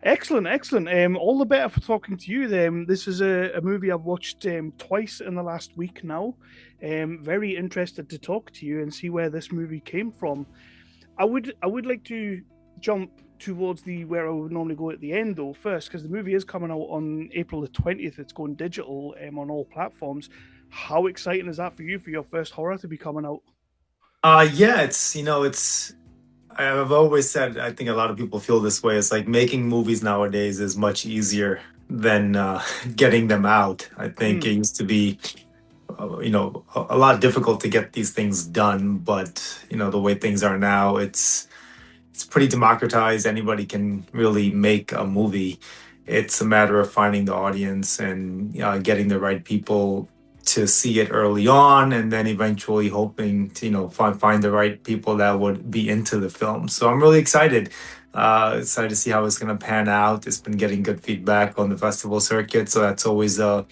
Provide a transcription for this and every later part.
Excellent, excellent. All the better for talking to you. This is a movie I've watched twice in the last week now. Very interested to talk to you and see where this movie came from. I would like to jump towards the where I would normally go at the end though first because the movie is coming out on April the 20th. It's going digital on all platforms. How exciting is that for you for your first horror to be coming out? Yeah, it's I've always said I think a lot of people feel this way. It's like making movies nowadays is much easier than getting them out. I think Mm, it used to be a lot difficult to get these things done, but the way things are now, it's pretty democratized. Anybody can really make a movie. It's a matter of finding the audience and getting the right people to see it early on, and then eventually hoping to find the right people that would be into the film. So I'm really excited. Excited to see how it's going to pan out. It's been getting good feedback on the festival circuit, so that's always a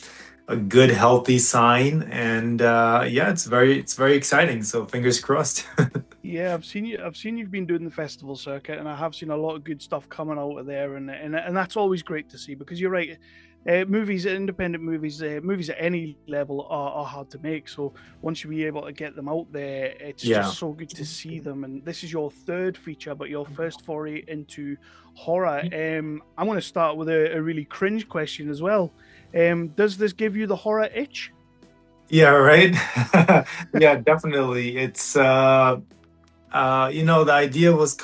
good, healthy sign. And yeah, it's very exciting. So fingers crossed. yeah, I've seen you. I've seen you've been doing the festival circuit, and I have seen a lot of good stuff coming out of there, and that's always great to see because you're right. Movies, independent movies, movies at any level are hard to make. So once you be able to get them out there, it's Yeah. just so good to see them. And this is your third feature, but your first foray into horror. I'm going to start with a really cringe question as well. Does this give you the horror itch? Yeah, right. Yeah, definitely. It's the idea was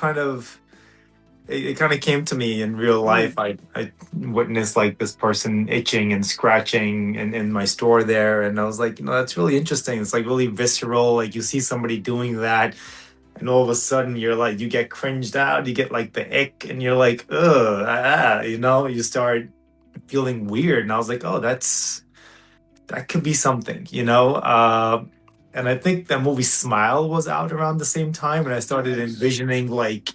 it kind of came to me in real life. Mm, I witnessed like this person itching and scratching in my store there, and I was like, that's really interesting. It's like really visceral. Like you see somebody doing that, and all of a sudden you're like, you get cringed out, you get like the ick, and you're like, ugh, you start feeling weird. And I was like, oh, that could be something. And I think that movie Smile was out around the same time, and I started nice. envisioning like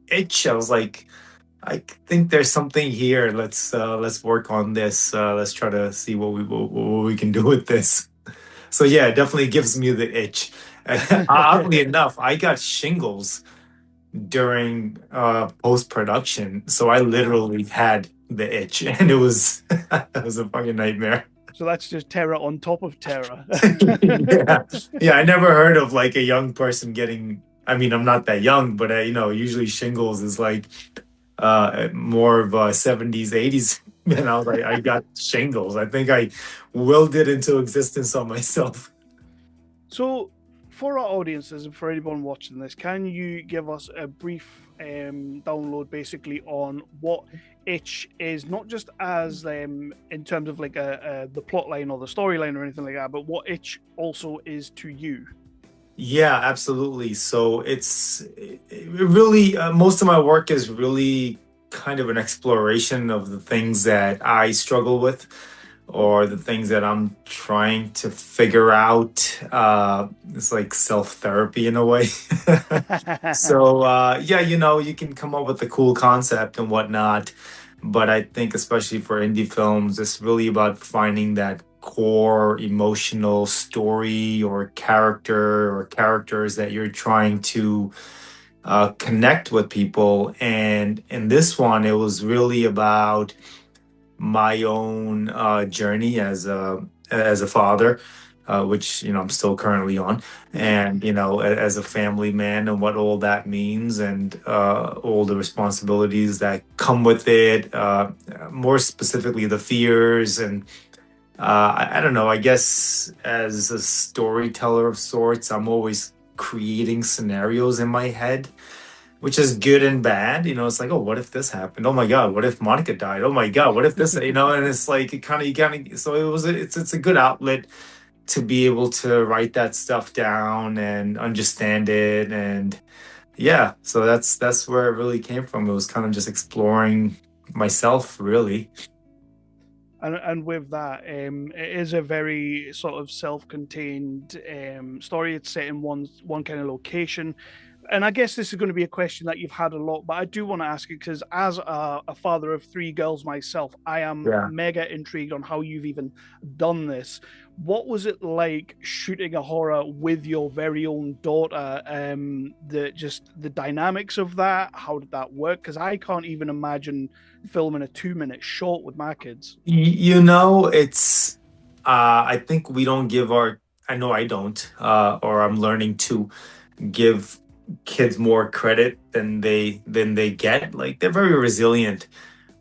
itch. I was like, I think there's something here. Let's work on this. Let's try to see what we can do with this. So yeah, it definitely gives me the itch. Oddly enough, I got shingles during post production, so I Oh. literally had the itch, and it was a fucking nightmare. So that's just terror on top of terror. Yeah. Yeah, I never heard of like a young person getting, I mean, I'm not that young, but usually shingles is like more of 70s, 80s. And I was like, I got shingles. I think I willed it into existence on myself. So, for our audiences and for anyone watching this, can you give us a brief download basically on what Itch is, not just as in terms of like the plot line or the storyline or anything like that, but what Itch also is to you? Yeah, absolutely. So it really, most of my work is really kind of an exploration of the things that I struggle with or the things that I'm trying to figure out. It's like self-therapy in a way. So yeah, you can come up with a cool concept and whatnot, but I think especially for indie films, it's really about finding that core emotional story or character or characters that you're trying to connect with people. And in this one, it was really about my own journey as a father, which I'm still currently on, Mm. and as a family man and what all that means, and all the responsibilities that come with it. More specifically, the fears and I don't know. I guess as a storyteller of sorts, I'm always creating scenarios in my head, which is good and bad. It's like, oh, what if this happened? Oh my God, what if Monica died? Oh my God, what if this, and it's like, so it's a good outlet to be able to write that stuff down and understand it. And yeah, so that's where it really came from. It was kind of just exploring myself, really. And with that, it is a very sort of self-contained story. It's set in one kind of location. and I guess this is going to be a question that you've had a lot, but I do want to ask you because as a father of three girls myself, I am Yeah. mega intrigued on how you've even done this. What was it like shooting a horror with your very own daughter? The dynamics of that. How did that work? Because I can't even imagine filming a 2 minute short with my kids. You know, it's I think we don't give our I know I don't, or I'm learning to give kids more credit than they get. Like they're very resilient.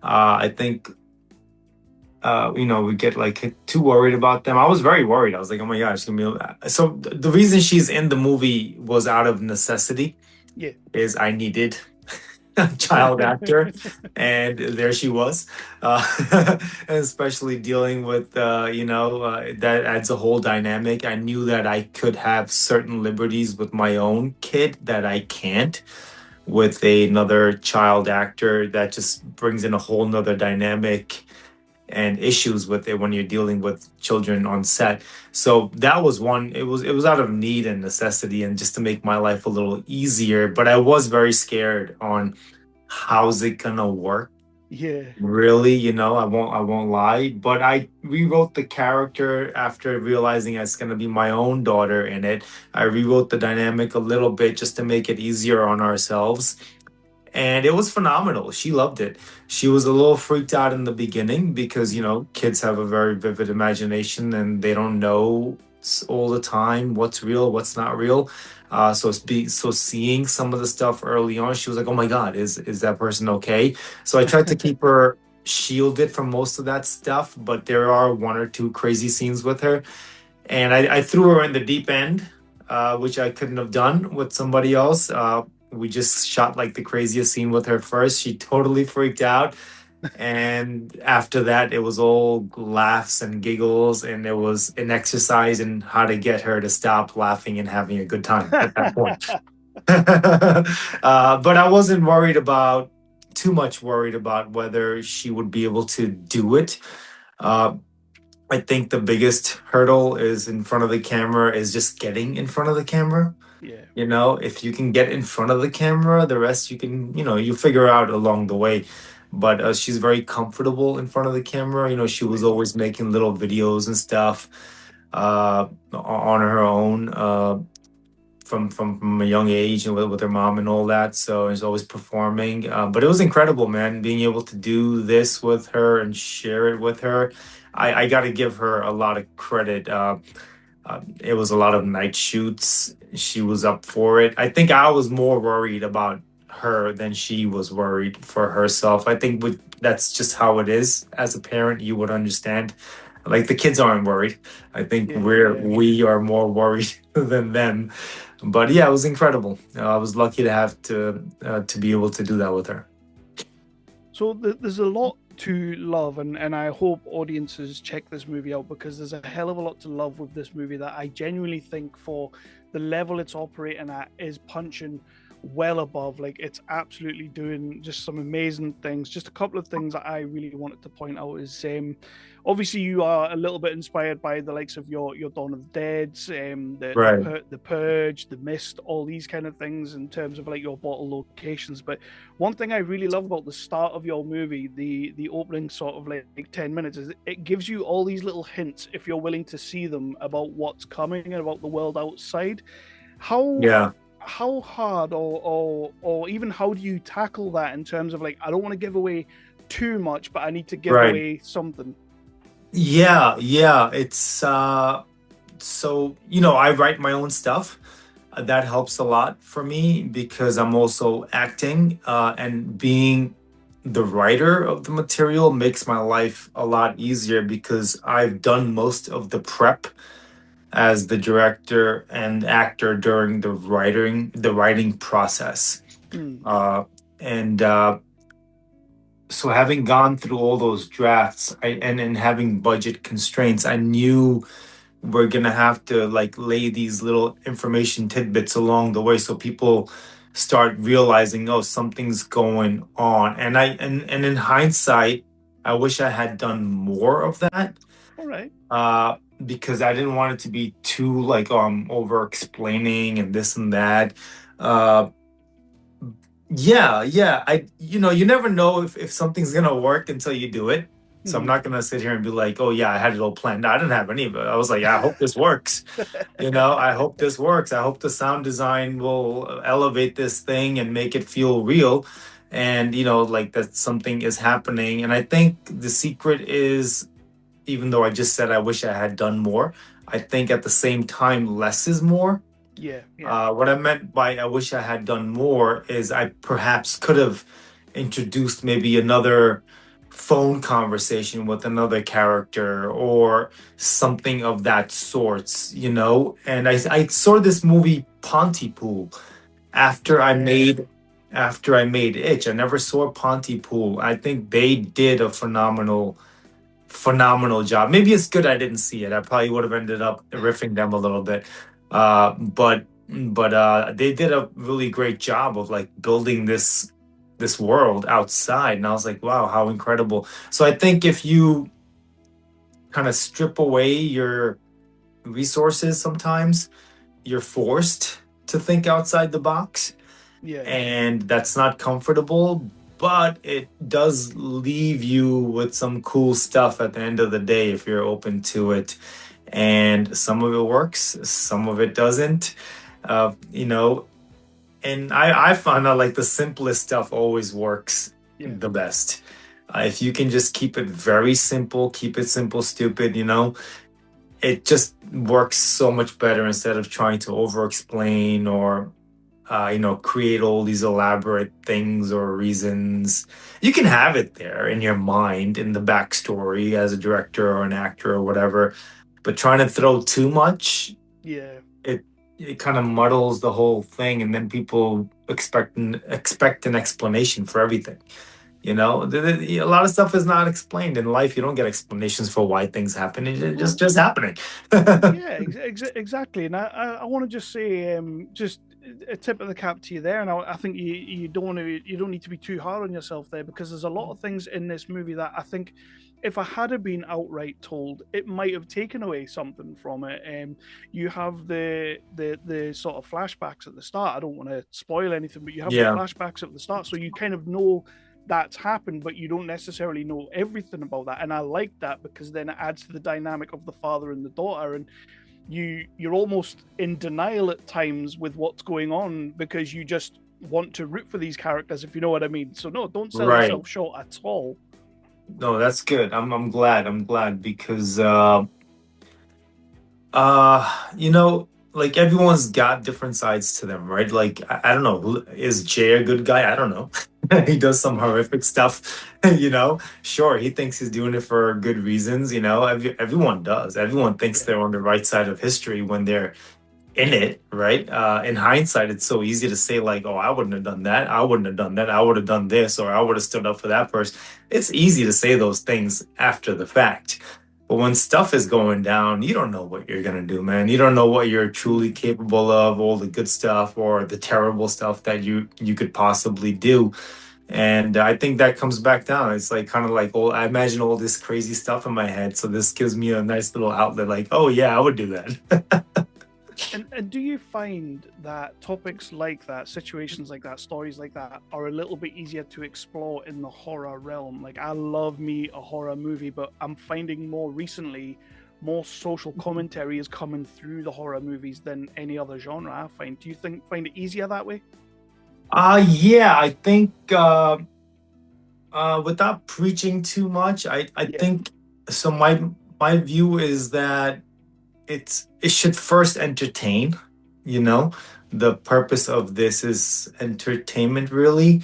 I think we get like too worried about them. I was very worried. I was like, oh my gosh, it's gonna be so the reason she's in the movie was out of necessity, Yeah. is I needed a child actor, and there she was. And especially dealing with that adds a whole dynamic. I knew that I could have certain liberties with my own kid that I can't with another child actor. That just brings in a whole nother dynamic and issues with it when you're dealing with children on set. So that was one. It was out of need and necessity, and just to make my life a little easier. But I was very scared on how's it gonna work. Yeah. Really, I won't lie. But I rewrote the character after realizing it's gonna be my own daughter in it. I rewrote the dynamic a little bit just to make it easier on ourselves, and it was phenomenal. She loved it. She was a little freaked out in the beginning because, Yeah. kids have a very vivid imagination and they don't know all the time what's real, what's not real. So seeing some of the stuff early on, she was like, "Oh my God, is that person okay?" So I tried to keep her shielded from most of that stuff, but there are one or two crazy scenes with her, and I threw her in the deep end, which I couldn't have done with somebody else. We just shot like the craziest scene with her first. She totally freaked out. And after that, it was all laughs and giggles, and it was an exercise in how to get her to stop laughing and having a good time at that point. But I wasn't too much worried about whether she would be able to do it. Uh, I think the biggest hurdle is in front of the camera is just getting in front of the camera. Yeah. If you can get in front of the camera, the rest you figure out along the way. But she's very comfortable in front of the camera. She was Right. always making little videos and stuff on her own. From a young age and with her mom and all that. So he's always performing. But it was incredible, man, being able to do this with her and share it with her. I got to give her a lot of credit. It was a lot of night shoots. She was up for it. I think I was more worried about her than she was worried for herself. I think that's just how it is. As a parent, you would understand. Like the kids aren't worried. I think Yeah. Yeah. we are more worried than them. But yeah, it was incredible. I was lucky to be able to do that with her. So there's a lot to love, and I hope audiences check this movie out because there's a hell of a lot to love with this movie that I genuinely think for the level it's operating at is punching well above. Like it's absolutely doing just some amazing things. Just a couple of things that I really wanted to point out is obviously you are a little bit inspired by the likes of your Dawn of the Dead, Right. the Purge, the Mist, all these kind of things in terms of like your bottle locations. But one thing I really love about the start of your movie, the opening sort of like 10 minutes, is it gives you all these little hints if you're willing to see them about what's coming and about the world outside. How Yeah. how hard or even how do you tackle that in terms of like I don't want to give away too much, but I need to give Right. away something. Yeah. Yeah. It's so I write my own stuff. That helps a lot for me because I'm also acting, and being the writer of the material makes my life a lot easier because I've done most of the prep as the director and actor during the writing process. Hmm. And So having gone through all those drafts, and having budget constraints, I knew we're gonna have to like lay these little information tidbits along the way so people start realizing, oh, something's going on. And in hindsight, I wish I had done more of that, All right. because I didn't want it to be too like over explaining and this and that. Uh, yeah, yeah. You never know if something's gonna work until you do it. So I'm Mhm. not gonna sit here and be like, oh yeah, I had it all planned. I didn't have any of it. I was like, I hope this works. I hope this works. I hope the sound design will elevate this thing and make it feel real. And like that something is happening. And I think the secret is, even though I just said I wish I had done more, I think at the same time, less is more. Yeah, yeah, What I meant by I wish I had done more is I perhaps could have introduced maybe another phone conversation with another character or something of that sorts. And I saw this movie Pontypool after I yeah, made after I made Itch. I never saw Pontypool. I think they did a phenomenal job. Maybe it's good I didn't see it. I probably would have ended up riffing them a little bit. But they did a really great job of like building this world outside. And I was like, wow, how incredible. So I think if you kind of strip away your resources sometimes, you're forced to think outside the box, yeah, and that's not comfortable, but it does leave you with some cool stuff at the end of the day if you're open to it. And some of it works, some of it doesn't. Uh, you know, and I found out like the simplest stuff always works yeah. the best. If you can just keep it very simple, keep it simple, stupid, it just works so much better instead of trying to over explain or create all these elaborate things or reasons. You can have it there in your mind in the backstory as a director or an actor or whatever, but trying to throw too much, Yeah. it it kind of muddles the whole thing, and then people expect an explanation for everything. A lot of stuff is not explained in life. You don't get explanations for why things happen. It's just Well, just happening. yeah, exactly. And I want to just say, just a tip of the cap to you there. And I think you don't want to, you don't need to be too hard on yourself there, because there's a lot of things in this movie that I think, if I had been outright told, it might have taken away something from it. You have the sort of flashbacks at the start. I don't want to spoil anything, but you have the Yeah, flashbacks at the start, so you kind of know that's happened, but you don't necessarily know everything about that. And I like that, because then it adds to the dynamic of the father and the daughter, and you're almost in denial at times with what's going on, because you just want to root for these characters, if you know what I mean. So no, don't sell right. yourself short at all. No, that's good. I'm glad. I'm glad because like everyone's got different sides to them, right? Like I don't know, is Jay a good guy? I don't know. He does some horrific stuff, Sure, he thinks he's doing it for good reasons, Everyone does. Everyone thinks Yeah, they're on the right side of history when they're in it, right? In hindsight, it's so easy to say, like, oh, I wouldn't have done that. I wouldn't have done that. I would have done this, or I would have stood up for that person. It's easy to say those things after the fact. But when stuff is going down, you don't know what you're going to do, man. You don't know what you're truly mm, capable of, all the good stuff or the terrible stuff that you could possibly do. And I think that comes back down. It's like kind of like, oh, I imagine all this crazy stuff in my head. So this gives me a nice little outlet, like, oh, yeah, I would do that. and do you find that topics like that, situations like that, stories like that, are a little bit easier to explore in the horror realm? Like, I love me a horror movie, but I'm finding more recently, more social commentary is coming through the horror movies than any other genre, I find. Do you find it easier that way? Yeah, I think without preaching too much, I Yeah, think so. My view is that it should first entertain. You know, the purpose of this is entertainment, really,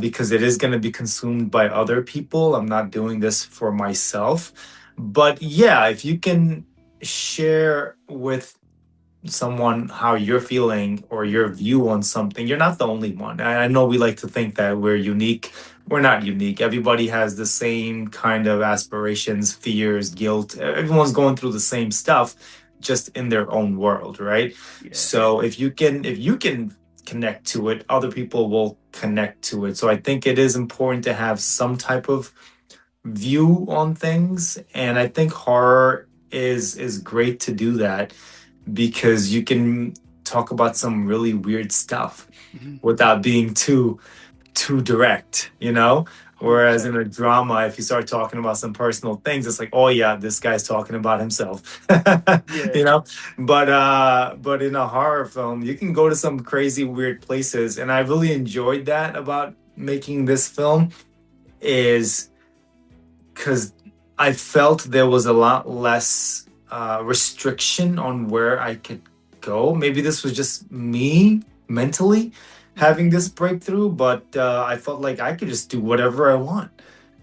because it is going to be consumed by other people. I'm not doing this for myself, but yeah, if you can share with someone how you're feeling or your view on something, you're not the only one. I know we like to think that we're unique. We're not unique. Everybody has the same kind of aspirations, fears, guilt. Everyone's going through the same stuff, just in their own world, right? yeah, So if you can connect to it, other people will connect to it. So I think it is important to have some type of view on things, and I think horror is great to do that because you can talk about some really weird stuff Mhm. without being too direct, you know? Whereas 100%. in a drama, if you start talking about some personal things, it's like, oh yeah, this guy's talking about himself. Yeah. You know? But in a horror film, you can go to some crazy weird places. And I really enjoyed that about making this film is because I felt there was a lot less restriction on where I could go. Maybe this was just me mentally Mhm. having this breakthrough, but I felt like I could just do whatever I want.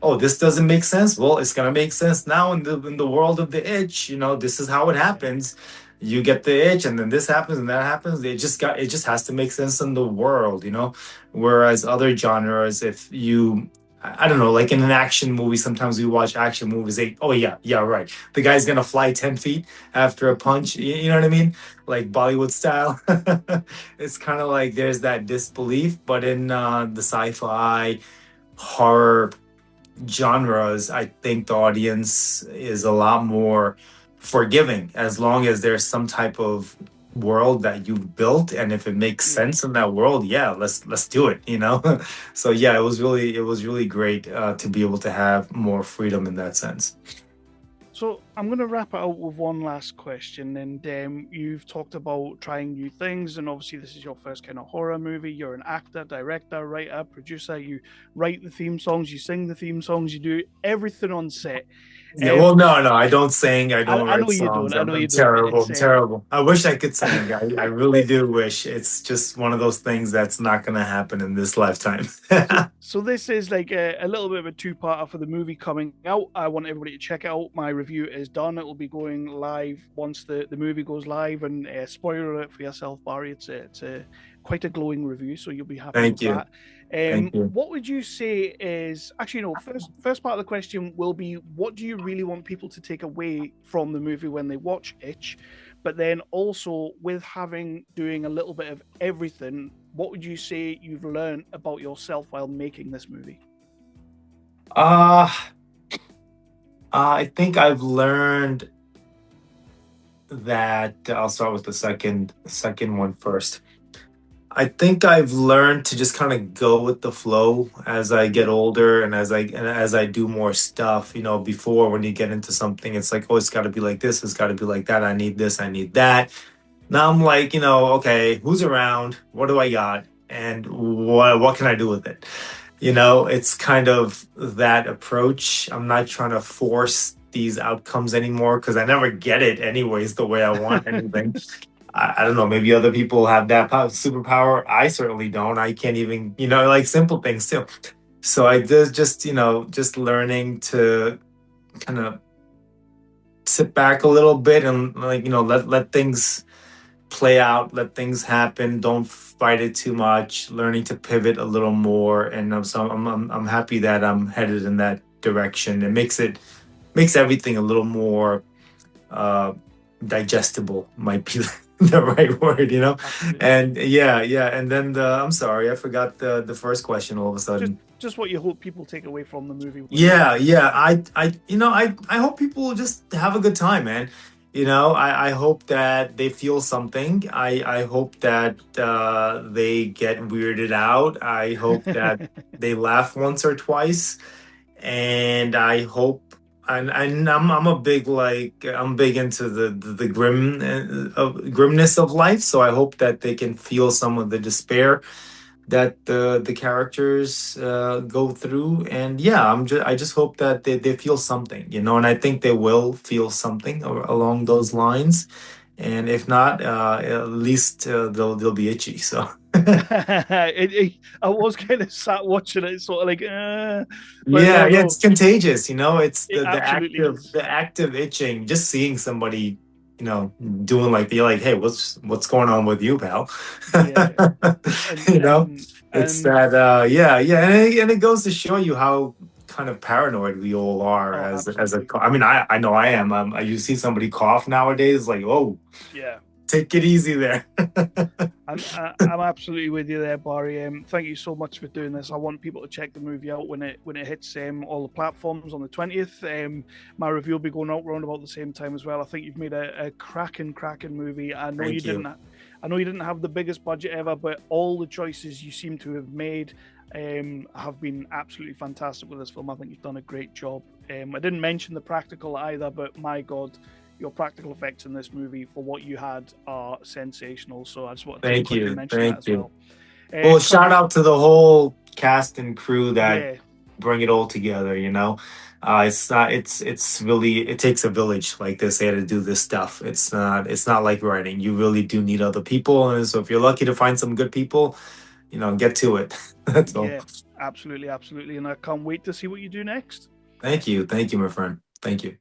Oh, this doesn't make sense. Well, it's gonna make sense now in the world of the itch. You know, this is how it Yeah. happens. You get the itch, and then this happens, and that happens. It just has to make sense in the world. You know, whereas other genres, if you I don't know, like in an action movie, sometimes we watch action movies. Oh yeah, yeah, right. The guy's gonna fly 10 feet after a punch. You know what I mean? Like Bollywood style. It's kind of like there's that disbelief, but in the sci-fi horror genres, I think the audience is a lot more forgiving as long as there's some type of world that you've built, and if it makes Yeah. sense in that world, yeah, let's do it, you know. So yeah, it was really great to be able to have more freedom in that sense. So I'm going to wrap it out with one last question. And you've talked about trying new things, and obviously this is your first kind of horror movie. You're an actor, director, writer, producer. You write the theme songs, you sing the theme songs, you do everything on set. Yeah, Um, well, no, I don't sing. I don't I write know you don't. songs. I know I'm you don't. But terrible. it's I'm terrible. I wish I could sing. I really do wish. It's just one of those things that's not going to happen in this lifetime. so this is like a little bit of a two-parter for the movie coming out. I want everybody to check it out. My review is done. It will be going live once the movie goes live. And spoiler alert for yourself, Barry. It's a quite a glowing review, so you'll be happy Thank with you. that. Thank you. What would you say is actually no? First part of the question will be, what do you really want people to take away from the movie when they watch Itch? But then also with having doing a little bit of everything, what would you say you've learned about yourself while making this movie? Uh, I think I've learned that I'll start with the second one first. I think I've learned to just kind of go with the flow as I get Yeah. older and as I do more stuff. You know, before when you get into something, it's like, oh, it's got to be like this, it's got to be like that. I need this, I need that. Now I'm like, you know, okay, who's around? What do I got? And what can I do with it? You know, it's kind of that approach. I'm not trying to force these outcomes anymore because I never get it anyways the way I want anything. I don't know, maybe other people have that superpower. I certainly don't. I can't even, you know, like simple things too. So I just, you know, just learning to kind of sit back a little bit and like, you know, let things play out, let things happen. Don't fight it too much. Learning to pivot a little more, and I'm happy that I'm headed in that direction. It makes everything a little more uh, digestible. Might be the right word, you know. Absolutely. And yeah. And then I'm sorry, I forgot the first question all of a Just sudden. just what you hope people take away from the movie when they watch Yeah, it. yeah. You know, I hope people just have a good time, man. You know, I hope that they feel something. I hope that they get weirded out. I hope that they laugh once or twice, and I hope. And I'm a big like I'm big into the grim of grimness of life. So I hope that they can feel some of the despair that the characters go through. And yeah, I just hope that they feel something, you know, and I think they will feel something along those lines. And if not, at least they'll be itchy. So I was kind of sat watching it, sort of like, but yeah, no, yeah, no, it's contagious, you know. It's it absolutely is. the active itching, just seeing somebody, you know, doing like you're like, hey, what's going on with you, pal? Yeah, and You know, and it's and that yeah, and it goes to show you how kind of paranoid we all are oh, as a absolutely, I mean, I know I am. You see somebody cough nowadays, like, oh, yeah. take it easy there. I'm absolutely with you there, Barry. Thank you so much for doing this. I want people to check the movie out when it hits all the platforms on the 20th. My review will be going out around about the same time as well. I think you've made a cracking movie. I know you Thank didn't. you. I know you didn't have the biggest budget ever, but all the choices you seem to have made have been absolutely fantastic with this film. I think you've done a great job. I didn't mention the practical either, but my God, your practical effects in this movie for what you had are sensational. So I just wanted to Thank quickly you. mention that Thank as you. well. Well, shout Coming, out to the whole cast and crew that yeah, bring it all together, you know. It's not it's really it takes a village like this here to do this stuff. It's not like writing. You really do need other people. And so if you're lucky to find some good people, get to it. That's all. yeah, absolutely, absolutely. And I can't wait to see what you do next. Thank you. Thank you, my friend. Thank you.